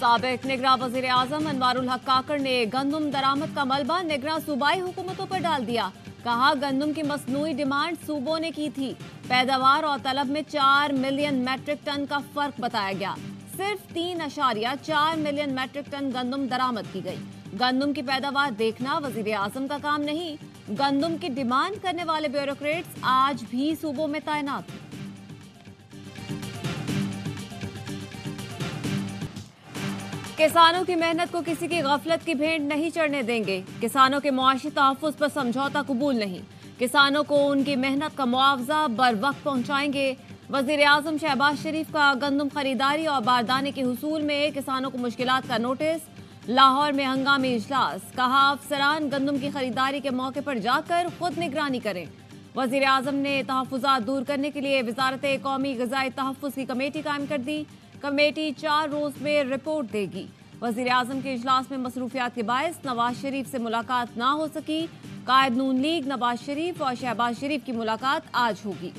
साबिक निगरां वज़ीर आज़म अनवारुल हक काकड़ ने गंदम दरामद का मलबा निगरां सूबाई हुकूमतों पर डाल दिया। कहा गंदम की मसनूई डिमांड सूबों ने की थी। पैदावार और तलब में 4 मिलियन मैट्रिक टन का फर्क बताया गया। सिर्फ 3.4 मिलियन मैट्रिक टन गंदम दरामद की गई। गंदम की पैदावार देखना वज़ीर आज़म का काम नहीं। गंदम की डिमांड करने वाले ब्यूरोक्रेट्स आज भी सूबों में तैनात हैं। किसानों की मेहनत को किसी की गफलत की भेंट नहीं चढ़ने देंगे। किसानों के मुआशी तहफ़्फ़ुज़ पर समझौता कबूल नहीं। किसानों को उनकी मेहनत का मुआवजा बर वक्त पहुँचाएंगे। वज़ीर आज़म शहबाज शरीफ का गंदम खरीदारी और बारदाने के हुसूल में किसानों को मुश्किलात का नोटिस। लाहौर में हंगामी इजलास। कहा अफसरान गंदम की खरीदारी के मौके पर जाकर खुद निगरानी करें। वज़ीर आज़म ने तहफ़्फ़ुज़ात दूर करने के लिए वज़ारत कौमी ग़िज़ाई तहफ़्फ़ुज़ की कमेटी कायम कर दी। कमेटी 4 रोज़ में रिपोर्ट देगी। वज़ीर आज़म के इजलास में मसरूफियात के बायस नवाज शरीफ से मुलाकात ना हो सकी। कायद नून लीग नवाज शरीफ और शहबाज शरीफ की मुलाकात आज होगी।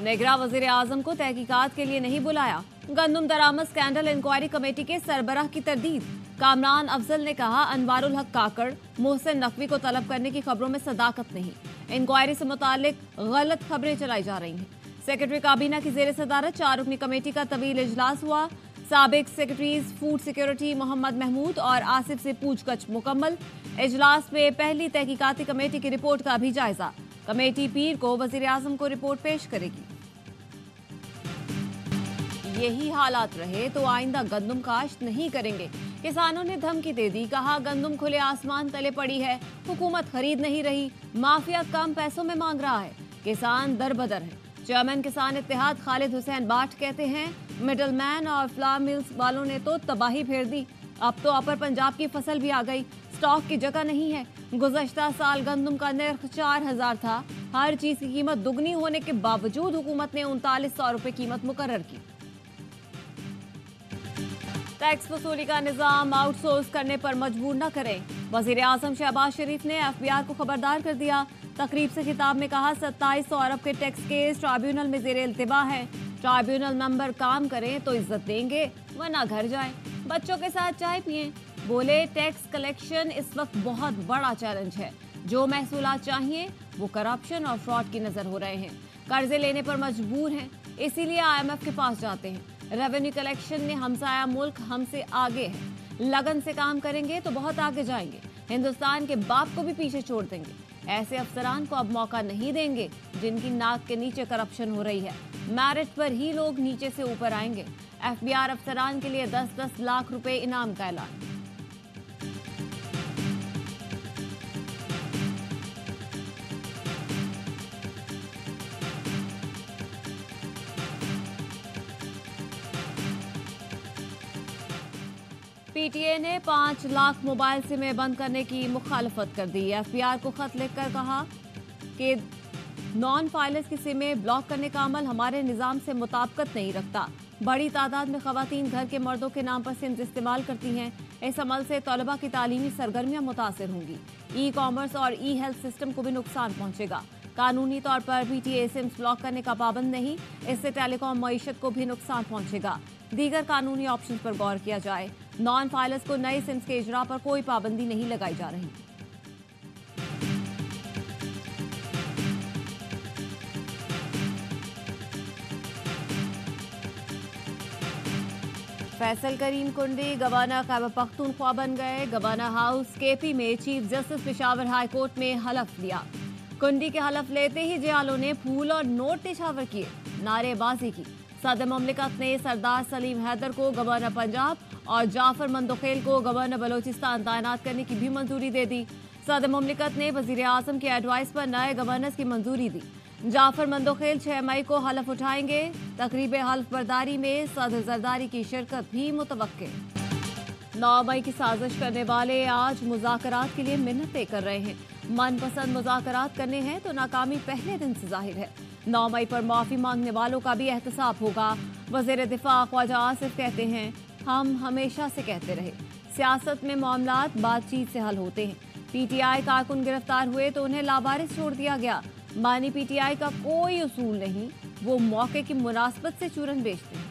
निगरां वज़ीर आज़म को तहकीकात के लिए नहीं बुलाया। गंदम दरामद स्कैंडल इंक्वायरी कमेटी के सरबराह की तरदीद। कामरान अफजल ने कहा अनवारुल हक काकड़ मोहसिन नकवी को तलब करने की खबरों में सदाकत नहीं। इंक्वायरी से मुतालिक गलत खबरें चलाई जा रही हैं। सेक्रेटरी काबीना की जेर सदारत 4 रुकनी कमेटी का तवील इजलास हुआ। साबिक secretaries food security Mohammad Mahmood और आसिफ से पूछगछ मुकम्मल। इजलास में पहली तहकीकाती कमेटी की रिपोर्ट का भी जायजा। कमेटी पीर को वज़ीर आज़म को रिपोर्ट पेश करेगी। यही हालात रहे तो आइंदा गंदम काश्त नहीं करेंगे। किसानों ने धमकी दे दी। कहा गंदम खुले आसमान तले पड़ी है, हुकूमत खरीद नहीं रही, माफिया कम पैसों में मांग रहा है, किसान दरबदर है। चेयरमैन किसान इत्तेहाद खालिद हुसैन बाट कहते हैं मिडल मैन और फ्लावर मिल्स वालों ने तो तबाही फेर दी। अब तो अपर पंजाब की फसल भी आ गई, स्टॉक की जगह नहीं है। गुज़श्ता साल गंदम का नर्ख 4000 था। हर चीज की कीमत दुगनी होने के बावजूद हुकूमत ने 3900 रुपए कीमत मुकर्रर की। टैक्स वसूली का निजाम आउटसोर्स करने पर मजबूर न करें। वज़ीर आज़म शहबाज शरीफ ने FBI को खबरदार कर दिया। तकरीब से खिताब में कहा 2700 अरब के टैक्स केस ट्राइब्यूनल में ज़ेर इल्तिबा है। ट्राइब्यूनल मेंबर काम करें तो इज्जत देंगे वरना घर जाएं। बच्चों के साथ चाय पिएं। बोले टैक्स कलेक्शन इस वक्त बहुत बड़ा चैलेंज है। जो महसूलात चाहिए वो करप्शन और फ्रॉड की नजर हो रहे हैं। कर्जे लेने पर मजबूर हैं, इसीलिए IMF के पास जाते हैं। रेवेन्यू कलेक्शन ने हमसाया मुल्क हमसे आगे है। लगन से काम करेंगे तो बहुत आगे जाएंगे। हिंदुस्तान के बाप को भी पीछे छोड़ देंगे। ऐसे अफसरान को अब मौका नहीं देंगे जिनकी नाक के नीचे करप्शन हो रही है। मेरिट पर ही लोग नीचे से ऊपर आएंगे। FBI अफसरान के लिए 10-10 लाख रुपए इनाम का ऐलान। PTA ने 5 लाख मोबाइल सिमें बंद करने की मुखालफत कर दी। FBI को खत लिखकर कहा कि नॉन फाइलर्स की सिमें ब्लॉक करने का अमल हमारे निज़ाम से मुताबिकत नहीं रखता। बड़ी तादाद में खवातीन घर के मर्दों के नाम पर सिम्स इस्तेमाल करती हैं। इस अमल से तलबा की तालीमी सरगर्मियाँ मुतासिर होंगी। ई-कॉमर्स और ई-हेल्थ सिस्टम को भी नुकसान पहुँचेगा। कानूनी तौर पर PTA सिम्स ब्लॉक करने का पाबंद नहीं। इससे टेलीकॉम मईशत को भी नुकसान पहुँचेगा। दीगर कानूनी ऑप्शन पर गौर किया जाए। नॉन फाइलर्स को नए सिम्स के इजरा पर कोई पाबंदी नहीं लगाई जा रही। फैसल करीम कुंडी गवर्नर खैबर पख्तूनख्वा बन गए। गवर्नर हाउस KP में chief justice Peshawar high court में हलफ लिया। कुंडी के हलफ लेते ही जियालों ने फूल और नोट निछावर किए, नारेबाजी की। सदर मुमलिकत ने सरदार सलीम हैदर को गवर्नर पंजाब और जाफर मंदोखेल को गवर्नर बलोचिस्तान तैनात करने की भी मंजूरी दे दी। सदर मुमलिकत ने वज़ीर आज़म की एडवाइस पर नए गवर्नर्स की मंजूरी दी। जाफर मंदोखेल 6 मई को हलफ उठाएंगे। तकरीब हल्फ बर्दारी में सदर जरदारी की शिरकत भी मुतवक्के। 9 मई की साजिश करने वाले आज मुज़ाकरात के लिए मिन्नतें कर रहे हैं। मनपसंद मुज़ाकरात करने हैं तो नाकामी पहले दिन से जाहिर है। 9 मई पर माफ़ी मांगने वालों का भी एहतसाब होगा। वज़ीर दिफा ख्वाजा आसिफ कहते हैं हम हमेशा से कहते रहे सियासत में मामलात बातचीत से हल होते हैं। पीटीआई कारकुन गिरफ्तार हुए तो उन्हें लावारिस छोड़ दिया गया। बानी पीटीआई का कोई उसूल नहीं, वो मौके की मुनासबत से चूरन बेचते हैं।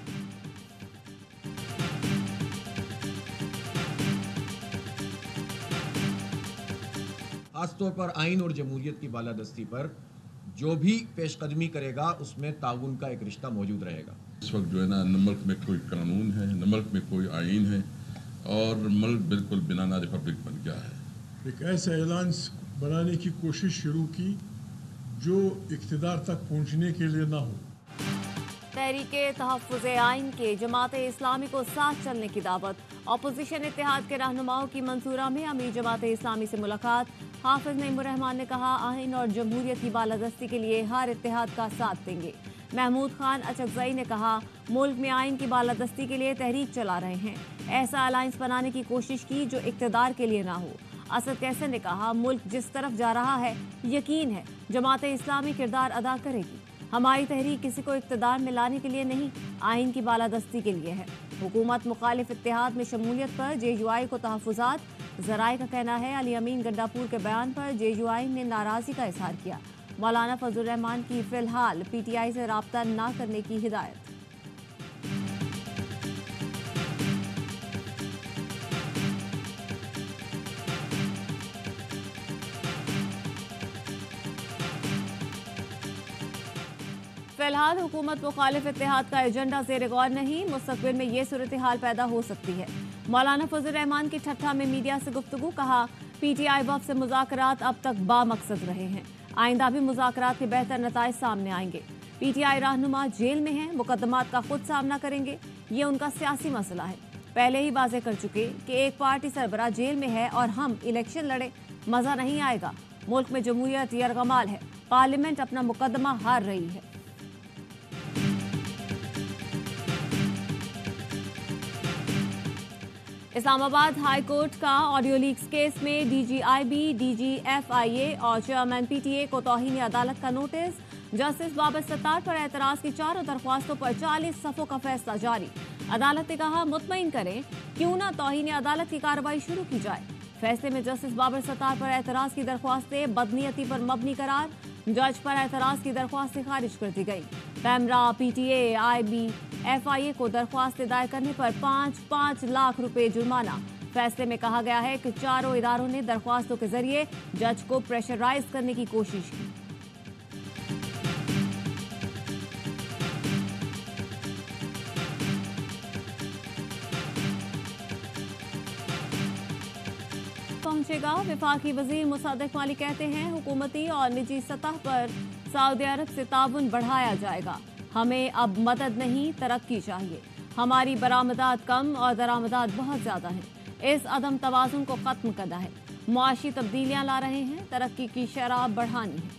खासतौर पर आइन और जमहूरियत की बालादस्ती पर जो भी पेशकदमी करेगा उसमें ताउन का एक रिश्ता मौजूद रहेगा। इस वक्त जो है ना, न मुल्क में कोई कानून है, न मुल्क में कोई आइन है और मुल्क बिल्कुल बनाना रिपब्लिक बन गया है। एक ऐसा ऐलान बनाने की कोशिश शुरू की जो इक़्तिदार तक पहुंचने के लिए ना हो। तहरीके तहफ़्फ़ुज़े आइन के जमात इस्लामी को साथ चलने की दावत। अपोजिशन इत्तेहाद के रहनुमाओं की मंसूरा में अमीर जमात इस्लामी से मुलाकात। हाफिज नईमुर रहमान ने कहा, आइन और जमहूरियत की बालादस्ती के लिए हर इत्तेहाद का साथ देंगे। महमूद खान अचकज़ई ने कहा, मुल्क में आइन की बालादस्ती के लिए तहरीक चला रहे हैं। ऐसा अलायंस बनाने की कोशिश की जो इक़्तिदार के लिए ना हो। असद कैसर ने कहा, मुल्क जिस तरफ जा रहा है यकीन है जमात इस्लामी किरदार अदा करेगी। हमारी तहरीक किसी को इक़्तिदार में लाने के लिए नहीं, आइन की बालादस्ती के लिए है। हुकूमत मुखालिफ इत्तेहाद में शमूलियत पर जेयूआई को तहफ़्फ़ुज़ात। ज़राए का कहना है, अली अमीन गंडापुर के बयान पर जेयूआई ने नाराज़गी का इज़हार किया। मौलाना फजलुर रहमान की फ़िलहाल पीटीआई से राब्ता न करने की हिदायत। फिलहाल हुकूमत मुखालिफ इत्तेहाद का एजेंडा ज़ेर गौर नहीं, मुस्तक़बिल में ये सूरत हाल पैदा हो सकती है। मौलाना फजलुर रहमान की ठट्ठा में मीडिया से गुफ्तगू। कहा, पीटीआई वफ़द से मुज़ाकरात अब तक बामकसद रहे हैं, आइंदा भी मुज़ाकरात के बेहतर नताइज सामने आएंगे। पीटीआई रहनुमा जेल में हैं, मुकदमात का खुद सामना करेंगे, ये उनका सियासी मसला है। पहले ही वाज़ेह कर चुके कि एक पार्टी सरबराह जेल में है और हम इलेक्शन लड़े, मज़ा नहीं आएगा। मुल्क में जमहूरियत यरगमाल है, पार्लियामेंट अपना मुकदमा हार रही है। इस्लामाबाद हाई कोर्ट का ऑडियो लीक्स केस में डीजीआईबी, डीजीएफआईए और चेयरमैन पीटीए को तौहीन अदालत का नोटिस। जस्टिस बाबर सत्तार पर एतराज़ की चारों दरख्वास्तों पर 40 सफ़ों का फैसला जारी। अदालत ने कहा, मुतमईन करें, क्यों ना तौहीन अदालत की कार्रवाई शुरू की जाए। फैसले में जस्टिस बाबर सत्तार पर एतराज़ की दरख्वास्तें बदनीयती पर मबनी करार। जज पर एतराज़ की दरख्वास्तें खारिज कर दी गई। पैमरा, पीटीए, आईबी, एफआईए को दरख्वास्त दायर करने पर 5-5 लाख रुपए जुर्माना। फैसले में कहा गया है कि चारों इदारों ने दरख्वास्तों के जरिए जज को प्रेशराइज करने की कोशिश की। पहुंचेगा। वफाकी वजीर मुसद्दिक माली कहते हैं, हुकूमती और निजी सतह पर सऊदी अरब से ताउन बढ़ाया जाएगा। हमें अब मदद नहीं, तरक्की चाहिए। हमारी बरामदात कम और दरामदात बहुत ज़्यादा हैं। इस अदम तवाज़ुन को ख़त्म करना है। मुआशी तब्दीलियाँ ला रहे हैं, तरक्की की शरह बढ़ानी है।